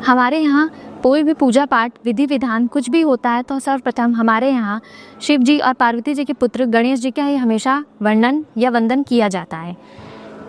हमारे यहाँ कोई भी पूजा पाठ विधि विधान कुछ भी होता है तो सर्वप्रथम हमारे यहाँ शिव जी और पार्वती जी के पुत्र गणेश जी का ही हमेशा वर्णन या वंदन किया जाता है।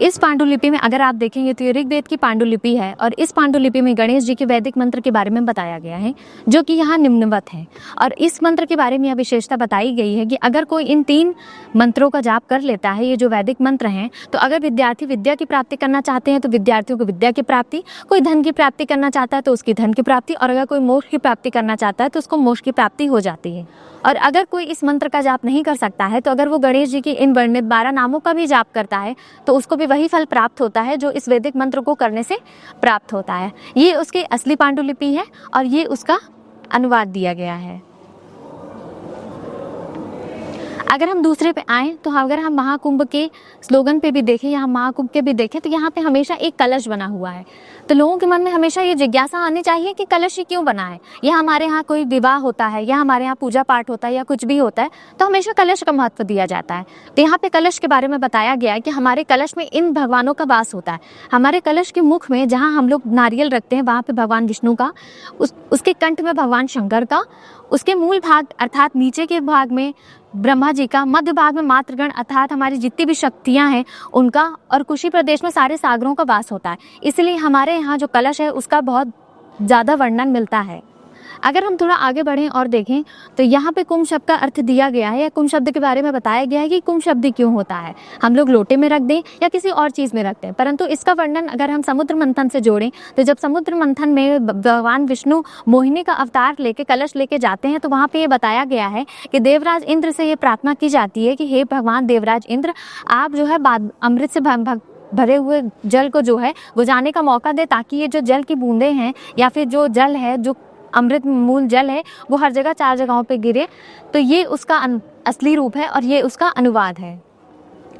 इस पांडुलिपि में अगर आप देखेंगे तो ये ऋग्वेद की पांडुलिपि है और इस पांडुलिपि में गणेश जी के वैदिक मंत्र के बारे में बताया गया है जो कि यहाँ निम्नवत है। और इस मंत्र के बारे में यह विशेषता बताई गई है कि अगर कोई इन 3 मंत्रों का जाप कर लेता है, ये जो वैदिक मंत्र हैं, तो अगर विद्यार्थी विद्या की प्राप्ति करना चाहते हैं तो विद्यार्थियों को विद्या की प्राप्ति, कोई धन की प्राप्ति करना चाहता है तो उसकी धन की प्राप्ति, और अगर कोई मोक्ष की प्राप्ति करना चाहता है तो उसको मोक्ष की प्राप्ति हो जाती है। और अगर कोई इस मंत्र का जाप नहीं कर सकता है तो अगर वो गणेश जी के इन वर्णित 12 नामों का भी जाप करता है तो उसको भी वही फल प्राप्त होता है जो इस वैदिक मंत्र को करने से प्राप्त होता है। ये उसकी असली पांडुलिपि है और ये उसका अनुवाद दिया गया है। अगर हम दूसरे पे आएँ तो अगर हम महाकुंभ के स्लोगन पे भी देखें या हम महाकुंभ के भी देखें तो यहाँ पे हमेशा एक कलश बना हुआ है। तो लोगों के मन में हमेशा ये जिज्ञासा आनी चाहिए कि कलश ही क्यों बना है, या हमारे यहाँ कोई विवाह होता है या हमारे यहाँ पूजा पाठ होता है या कुछ भी होता है तो हमेशा कलश का महत्व दिया जाता है। तो यहाँ पे कलश के बारे में बताया गया है कि हमारे कलश में इन भगवानों का वास होता है। हमारे कलश के मुख में जहाँ हम लोग नारियल रखते हैं वहाँ पे भगवान विष्णु का, उसके कंठ में भगवान शंकर का, उसके मूल भाग अर्थात नीचे के भाग में ब्रह्मा जी का, मध्य भाग में मातृगण अर्थात हमारी जितनी भी शक्तियां हैं उनका, और कुशी प्रदेश में सारे सागरों का वास होता है। इसलिए हमारे यहाँ जो कलश है उसका बहुत ज़्यादा वर्णन मिलता है। अगर हम थोड़ा आगे बढ़ें और देखें तो यहाँ पे कुंभ शब्द का अर्थ दिया गया है या कुंभ शब्द के बारे में बताया गया है कि कुंभ शब्द क्यों होता है। हम लोग लोटे में रख दें या किसी और चीज़ में रखते हैं, परंतु इसका वर्णन अगर हम समुद्र मंथन से जोड़ें तो जब समुद्र मंथन में भगवान विष्णु मोहिनी का अवतार लेके कलश लेके जाते हैं तो वहाँ पे ये बताया गया है कि देवराज इंद्र से ये प्रार्थना की जाती है कि हे भगवान देवराज इंद्र, आप जो है अमृत से भरे हुए जल को जो है वो जाने का मौका दे, ताकि ये जो जल की बूंदें हैं या फिर जो जल है, जो अमृत मूल जल है, वो हर जगह 4 जगहों पे गिरे। तो ये उसका असली रूप है और ये उसका अनुवाद है।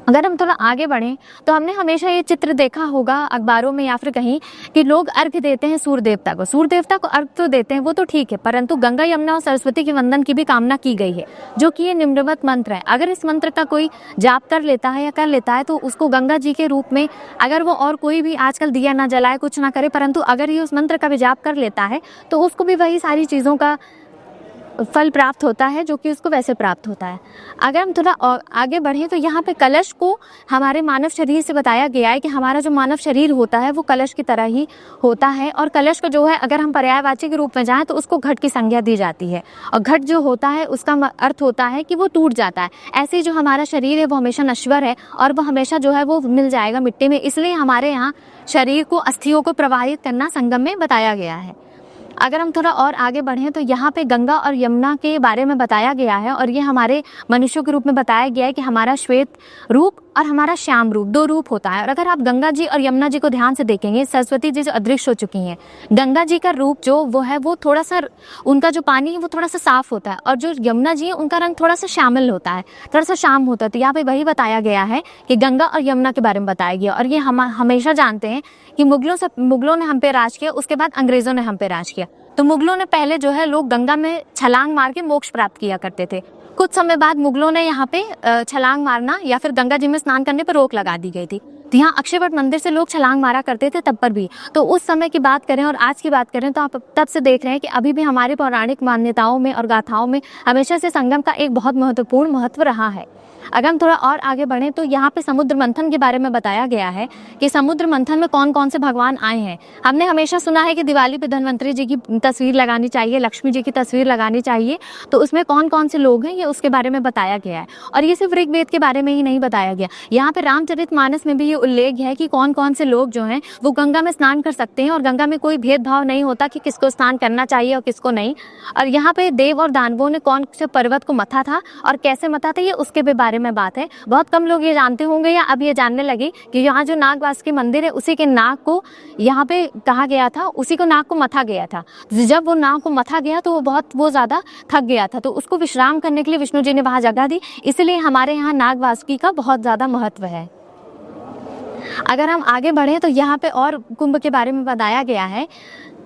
अगर हम थोड़ा आगे बढ़ें तो हमने हमेशा ये चित्र देखा होगा अखबारों में या फिर कहीं कि लोग अर्घ्य देते हैं सूर्य देवता को। सूर्य देवता को अर्घ्य तो देते हैं, वो तो ठीक है, परंतु गंगा यमुना और सरस्वती के वंदन की भी कामना की गई है, जो कि ये निम्नवत मंत्र है। अगर इस मंत्र का कोई जाप कर लेता है या कर लेता है तो उसको गंगा जी के रूप में, अगर वो और कोई भी आजकल दिया ना जलाए, कुछ ना करे, परंतु अगर ये उस मंत्र का भी जाप कर लेता है तो उसको भी वही सारी चीज़ों का फल प्राप्त होता है जो कि उसको वैसे प्राप्त होता है। अगर हम थोड़ा और आगे बढ़ें तो यहाँ पे कलश को हमारे मानव शरीर से बताया गया है कि हमारा जो मानव शरीर होता है वो कलश की तरह ही होता है, और कलश को जो है अगर हम पर्यायवाची के रूप में जाएं तो उसको घट की संज्ञा दी जाती है, और घट जो होता है उसका अर्थ होता है कि वो टूट जाता है। ऐसे ही जो हमारा शरीर है वो हमेशा नश्वर है और वो हमेशा जो है वो मिल जाएगा मिट्टी में, इसलिए हमारे यहाँ शरीर को, अस्थियों को प्रवाहित करना संगम में बताया गया है। अगर हम थोड़ा और आगे बढ़ें तो यहाँ पे गंगा और यमुना के बारे में बताया गया है, और ये हमारे मनुष्यों के रूप में बताया गया है कि हमारा श्वेत रूप और हमारा श्याम रूप 2 रूप होता है। और अगर आप गंगा जी और यमुना जी को ध्यान से देखेंगे, सरस्वती जी जो अदृश्य हो चुकी हैं, गंगा जी का रूप जो वो है वो थोड़ा सा, उनका जो पानी है वो थोड़ा सा साफ होता है, और जो यमुना जी है उनका रंग थोड़ा सा श्यामल होता है, थोड़ा सा शाम होता है। तो यहाँ पे वही बताया गया है कि गंगा और यमुना के बारे में बताया गया। और ये हम हमेशा जानते हैं कि मुगलों ने हम पे राज किया, उसके बाद अंग्रेजों ने हम पे राज किया। तो मुगलों ने पहले जो है लोग गंगा में छलांग मार के मोक्ष प्राप्त किया करते थे। कुछ समय बाद मुगलों ने यहाँ पे छलांग मारना या फिर गंगा जी में स्नान करने पर रोक लगा दी गई थी। तो यहाँ अक्षयवट मंदिर से लोग छलांग मारा करते थे तब पर भी। तो उस समय की बात करें और आज की बात करें तो आप तब से देख रहे हैं कि अभी भी हमारी पौराणिक मान्यताओं में और गाथाओं में हमेशा से संगम का एक बहुत महत्वपूर्ण महत्व रहा है। अगर हम थोड़ा और आगे बढ़ें तो यहाँ पे समुद्र मंथन के बारे में बताया गया है कि समुद्र मंथन में कौन कौन से भगवान आए हैं। हमने हमेशा सुना है कि दिवाली पे धन्वंतरी जी की तस्वीर लगानी चाहिए, लक्ष्मी जी की तस्वीर लगानी चाहिए, तो उसमें कौन कौन से लोग हैं ये उसके बारे में बताया गया है। और ये सिर्फ ऋग्वेद के बारे में ही नहीं बताया गया, यहाँ पे रामचरितमानस में भी ये उल्लेख है कि कौन कौन से लोग जो हैं वो गंगा में स्नान कर सकते हैं, और गंगा में कोई भेदभाव नहीं होता कि किसको स्नान करना चाहिए और किसको नहीं। और यहाँ पे देव और दानवों ने कौन से पर्वत को मथा था और कैसे मथा था, ये उसके भी बारे में बात है। बहुत कम लोग ये जानते होंगे या अब ये जानने लगे कि यहाँ जो नागवास के मंदिर है उसी के नाग को यहाँ पे कहा गया था, उसी को नाग को मथा गया था। जब वो नाग को मथा गया तो वो ज़्यादा थक गया था, तो उसको विश्राम करने के लिए विष्णु जी ने वहाँ जगह दी, इसलिए हमारे यहाँ नागवासुकी का बहुत ज़्यादा महत्व है। अगर हम आगे बढ़ें तो यहाँ पे और कुंभ के बारे में बताया गया है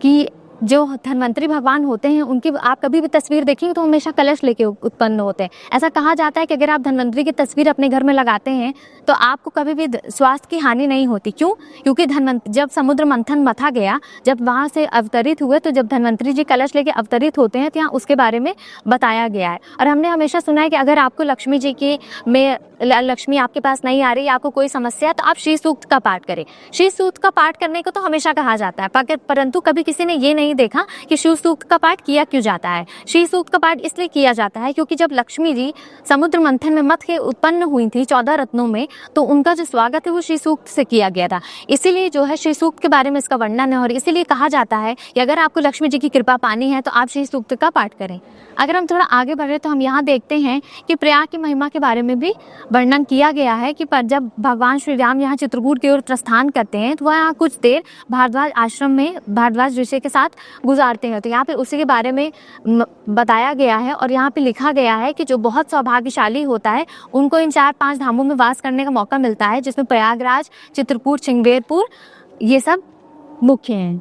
कि जो धन्वंतरी भगवान होते हैं उनकी आप कभी भी तस्वीर देखेंगे तो हमेशा कलश लेके उत्पन्न होते हैं। ऐसा कहा जाता है कि अगर आप धन्वंतरी की तस्वीर अपने घर में लगाते हैं तो आपको कभी भी स्वास्थ्य की हानि नहीं होती। क्यों? क्योंकि जब समुद्र मंथन मथा गया, जब वहाँ से अवतरित हुए, तो जब धन्वंतरी जी कलश लेके अवतरित होते हैं तो यहाँ उसके बारे में बताया गया है। और हमने हमेशा सुना है कि अगर आपको लक्ष्मी जी की लक्ष्मी आपके पास नहीं आ रही, आपको कोई समस्या, तो आप श्री सूक्त का पाठ करें। श्री सूक्त का पाठ करने को तो हमेशा कहा जाता है, परंतु कभी किसी ने ये नहीं देखा कि श्री सूक्त का पाठ किया क्यों जाता है। श्री सूक्त का पाठ इसलिए किया जाता है क्योंकि जब लक्ष्मी जी समुद्र मंथन में मथ के उत्पन्न हुई थी 14 रत्नों में, तो उनका जो स्वागत है वो श्री सूक्त से किया गया था। इसीलिए जो है श्री सूक्त के बारे में इसका वर्णन है और इसीलिए कहा जाता है कि अगर आपको लक्ष्मी जी की कृपा पानी है तो आप श्री सूक्त का पाठ करें। अगर हम थोड़ा आगे बढ़े तो हम यहाँ देखते हैं कि प्रयाग की महिमा के बारे में भी वर्णन किया गया है कि जब भगवान श्री राम यहाँ चित्रकूट की ओर प्रस्थान करते हैं तो वह यहाँ कुछ देर भारद्वाज आश्रम में भारद्वाज ऋषि के साथ गुजारते हैं। तो यहाँ पे उसी के बारे में बताया गया है और यहाँ पे लिखा गया है कि जो बहुत सौभाग्यशाली होता है उनको इन 4-5 धामों में वास करने का मौका मिलता है, जिसमें प्रयागराज, चित्रकूट, श्रृंगेरपुर ये सब मुख्य हैं।